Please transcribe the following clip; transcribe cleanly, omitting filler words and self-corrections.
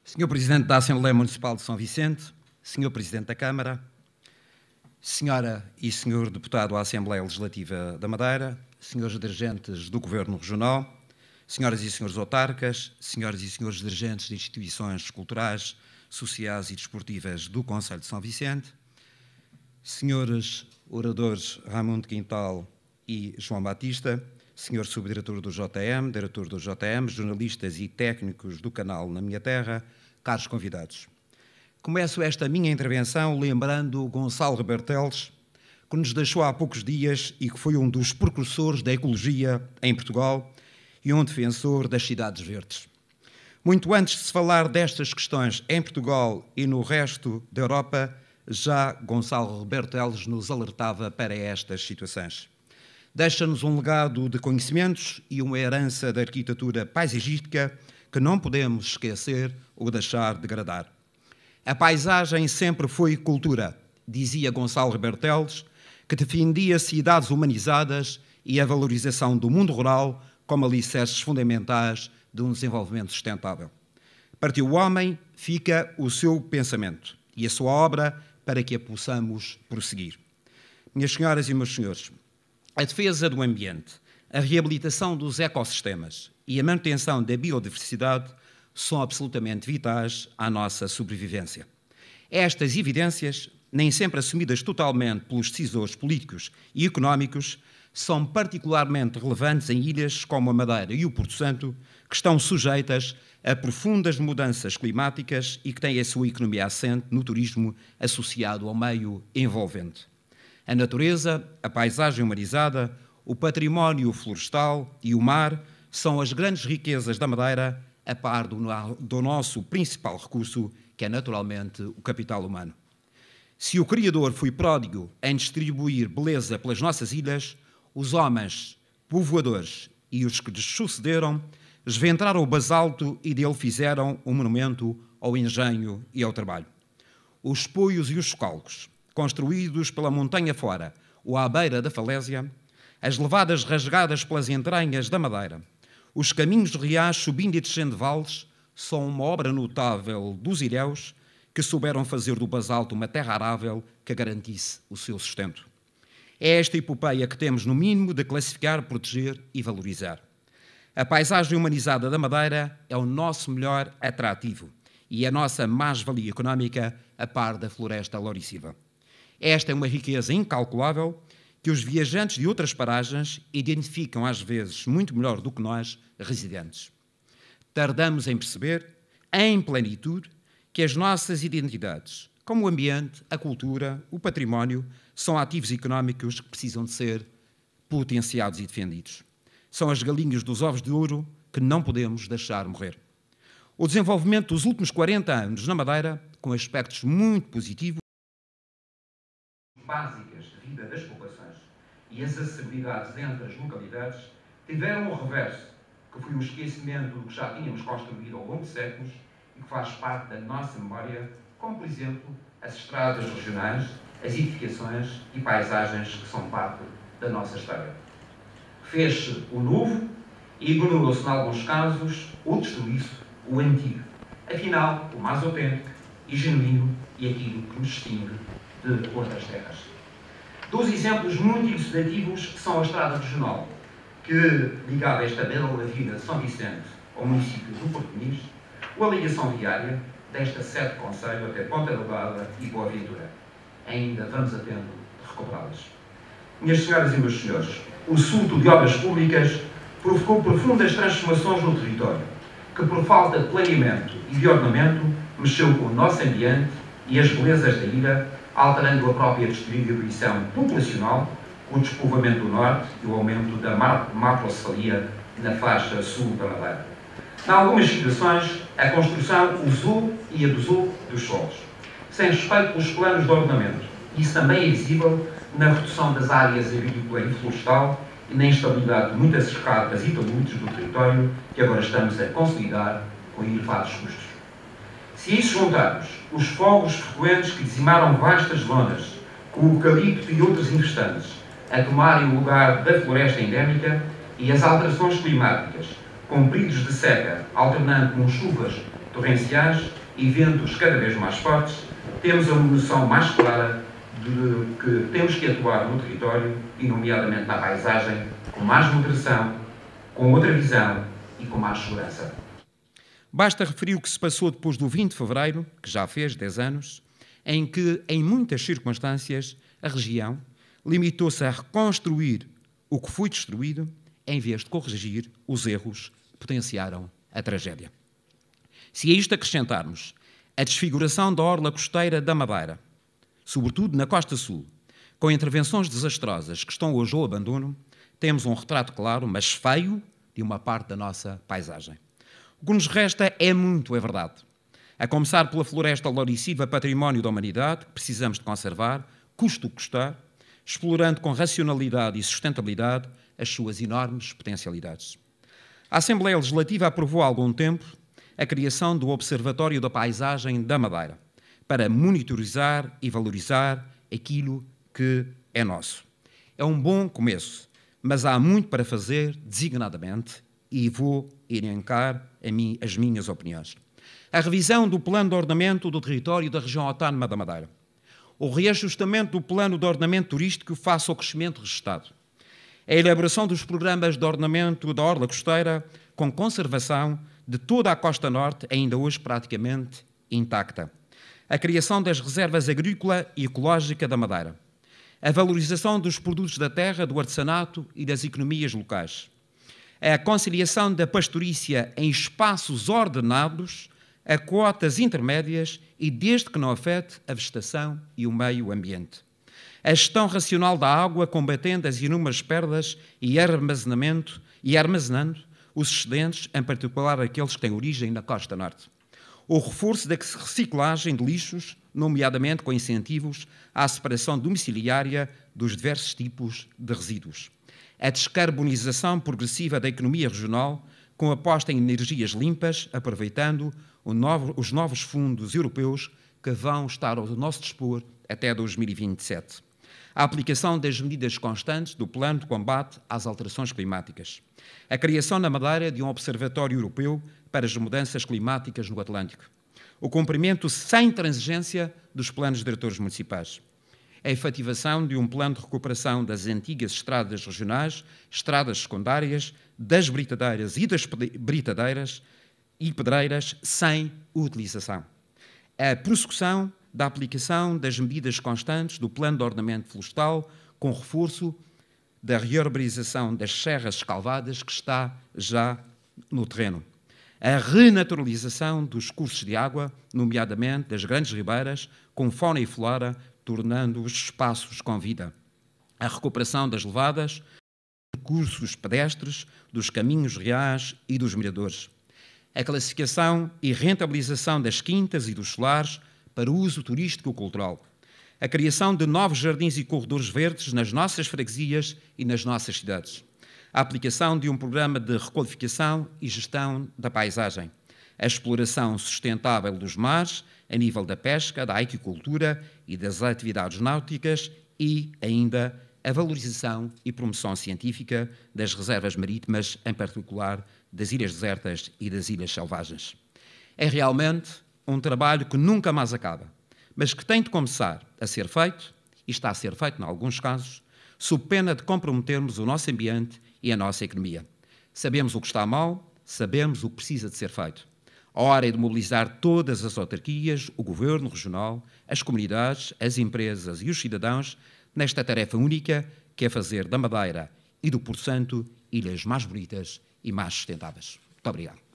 Senhor Presidente da Assembleia Municipal de São Vicente, Senhor Presidente da Câmara, Senhora e Senhor Deputado à Assembleia Legislativa da Madeira, Senhores Dirigentes do Governo Regional, Senhoras e Senhores Autarcas, Senhoras e Senhores Dirigentes de instituições culturais, sociais e desportivas do Concelho de São Vicente, Senhores Oradores Raimundo Quintal e João Batista, Senhor Subdiretor do JM, Diretor do JM, jornalistas e técnicos do canal Na Minha Terra, caros convidados. Começo esta minha intervenção lembrando Gonçalo Reberteles, que nos deixou há poucos dias e que foi um dos precursores da ecologia em Portugal e um defensor das cidades verdes. Muito antes de se falar destas questões em Portugal e no resto da Europa, já Gonçalo Reberteles nos alertava para estas situações. Deixa-nos um legado de conhecimentos e uma herança da arquitetura paisagística que não podemos esquecer ou deixar degradar. A paisagem sempre foi cultura, dizia Gonçalo Reberteles, que defendia cidades humanizadas e a valorização do mundo rural como alicerces fundamentais de um desenvolvimento sustentável. Partiu o homem, fica o seu pensamento e a sua obra para que a possamos prosseguir. Minhas senhoras e meus senhores, a defesa do ambiente, a reabilitação dos ecossistemas e a manutenção da biodiversidade são absolutamente vitais à nossa sobrevivência. Estas evidências, nem sempre assumidas totalmente pelos decisores políticos e económicos, são particularmente relevantes em ilhas como a Madeira e o Porto Santo, que estão sujeitas a profundas mudanças climáticas e que têm a sua economia assente no turismo associado ao meio envolvente. A natureza, a paisagem humanizada, o património florestal e o mar são as grandes riquezas da Madeira, a par do nosso principal recurso, que é naturalmente o capital humano. Se o Criador foi pródigo em distribuir beleza pelas nossas ilhas, os homens, povoadores e os que lhes sucederam, esventraram o basalto e dele fizeram um monumento ao engenho e ao trabalho. Os poios e os socalcos, construídos pela montanha fora ou à beira da falésia, as levadas rasgadas pelas entranhas da Madeira, os caminhos reais subindo e descendo vales, são uma obra notável dos ilhéus que souberam fazer do basalto uma terra arável que garantisse o seu sustento. É esta epopeia que temos, no mínimo, de classificar, proteger e valorizar. A paisagem humanizada da Madeira é o nosso melhor atrativo e a nossa mais-valia económica a par da floresta louriciva. Esta é uma riqueza incalculável que os viajantes de outras paragens identificam às vezes muito melhor do que nós, residentes. Tardamos em perceber, em plenitude, que as nossas identidades, como o ambiente, a cultura, o património, são ativos económicos que precisam de ser potenciados e defendidos. São as galinhas dos ovos de ouro que não podemos deixar morrer. O desenvolvimento dos últimos 40 anos na Madeira, com aspectos muito positivos, básicas de vida das populações e as acessibilidades entre as localidades, tiveram um reverso, que foi o esquecimento do que já tínhamos construído ao longo de séculos e que faz parte da nossa memória, como, por exemplo, as estradas regionais, as edificações e paisagens que são parte da nossa história. Fez-se o novo e ignorou-se, em alguns casos, ou destruiu-se o antigo. Afinal, o mais autêntico e genuíno e aquilo que nos distingue de outras terras. Dois exemplos muito ilustrativos que são a estrada regional, que ligava esta bela vila de São Vicente ao município do Porto Muniz, ou a ligação viária desta sede de concelho até Ponta Delgada e Boa Ventura. Ainda vamos a tempo de recuperá-las. Minhas senhoras e meus senhores, o surto de obras públicas provocou profundas transformações no território, que por falta de planeamento e de ordenamento mexeu com o nosso ambiente e as belezas da ilha, alterando a própria distribuição populacional, com o despovoamento do norte e o aumento da macrocefalia na faixa sul da Madeira. Em algumas situações, a construção usou e abusou dos solos, sem respeito pelos planos de ordenamento. Isso também é visível na redução das áreas agrícola e florestal e na instabilidade de muitas escadas e taludes do território que agora estamos a consolidar com elevados custos. Se a isso juntarmos os fogos frequentes que dizimaram vastas zonas, com o eucalipto e outros infestantes a tomarem o lugar da floresta endémica e as alterações climáticas, com períodos de seca alternando com chuvas torrenciais e ventos cada vez mais fortes, temos a noção mais clara de que temos que atuar no território e, nomeadamente, na paisagem, com mais moderação, com outra visão e com mais segurança. Basta referir o que se passou depois do 20 de fevereiro, que já fez 10 anos, em que, em muitas circunstâncias, a região limitou-se a reconstruir o que foi destruído, em vez de corrigir os erros que potenciaram a tragédia. Se a isto acrescentarmos a desfiguração da orla costeira da Madeira, sobretudo na Costa Sul, com intervenções desastrosas que estão hoje ao abandono, temos um retrato claro, mas feio, de uma parte da nossa paisagem. O que nos resta é muito, é verdade. A começar pela floresta louriciva, património da humanidade, que precisamos de conservar, custe o que custar, explorando com racionalidade e sustentabilidade as suas enormes potencialidades. A Assembleia Legislativa aprovou há algum tempo a criação do Observatório da Paisagem da Madeira, para monitorizar e valorizar aquilo que é nosso. É um bom começo, mas há muito para fazer designadamente e vou elencar as minhas opiniões. A revisão do Plano de Ordenamento do Território da Região Autónoma da Madeira. O reajustamento do Plano de Ordenamento Turístico face ao crescimento registado. A elaboração dos programas de ordenamento da orla costeira com conservação de toda a costa norte, ainda hoje praticamente intacta. A criação das reservas agrícola e ecológica da Madeira. A valorização dos produtos da terra, do artesanato e das economias locais. A conciliação da pastorícia em espaços ordenados a cotas intermédias e desde que não afete a vegetação e o meio ambiente. A gestão racional da água, combatendo as inúmeras perdas e armazenando os excedentes, em particular aqueles que têm origem na costa norte. O reforço da reciclagem de lixos, nomeadamente com incentivos à separação domiciliária dos diversos tipos de resíduos. A descarbonização progressiva da economia regional, com aposta em energias limpas, aproveitando os novos fundos europeus que vão estar ao nosso dispor até 2027. A aplicação das medidas constantes do Plano de Combate às Alterações Climáticas. A criação na Madeira de um Observatório Europeu para as Mudanças Climáticas no Atlântico. O cumprimento sem transigência dos planos diretores municipais. A efetivação de um plano de recuperação das antigas estradas regionais, estradas secundárias, das britadeiras e das britadeiras e pedreiras sem utilização. A prossecução da aplicação das medidas constantes do Plano de Ordenamento Florestal, com reforço da rearborização das serras escalvadas que está já no terreno. A renaturalização dos cursos de água, nomeadamente das grandes ribeiras, com fauna e flora, tornando os espaços com vida. A recuperação das levadas, percursos pedestres, dos caminhos reais e dos miradores. A classificação e rentabilização das quintas e dos solares para uso turístico e cultural. A criação de novos jardins e corredores verdes nas nossas freguesias e nas nossas cidades. A aplicação de um programa de requalificação e gestão da paisagem. A exploração sustentável dos mares, a nível da pesca, da aquicultura e das atividades náuticas e, ainda, a valorização e promoção científica das reservas marítimas, em particular das ilhas desertas e das ilhas selvagens. É realmente um trabalho que nunca mais acaba, mas que tem de começar a ser feito, e está a ser feito em alguns casos, sob pena de comprometermos o nosso ambiente e a nossa economia. Sabemos o que está mal, sabemos o que precisa de ser feito. A hora é de mobilizar todas as autarquias, o governo regional, as comunidades, as empresas e os cidadãos nesta tarefa única que é fazer da Madeira e do Porto Santo ilhas mais bonitas e mais sustentáveis. Muito obrigado.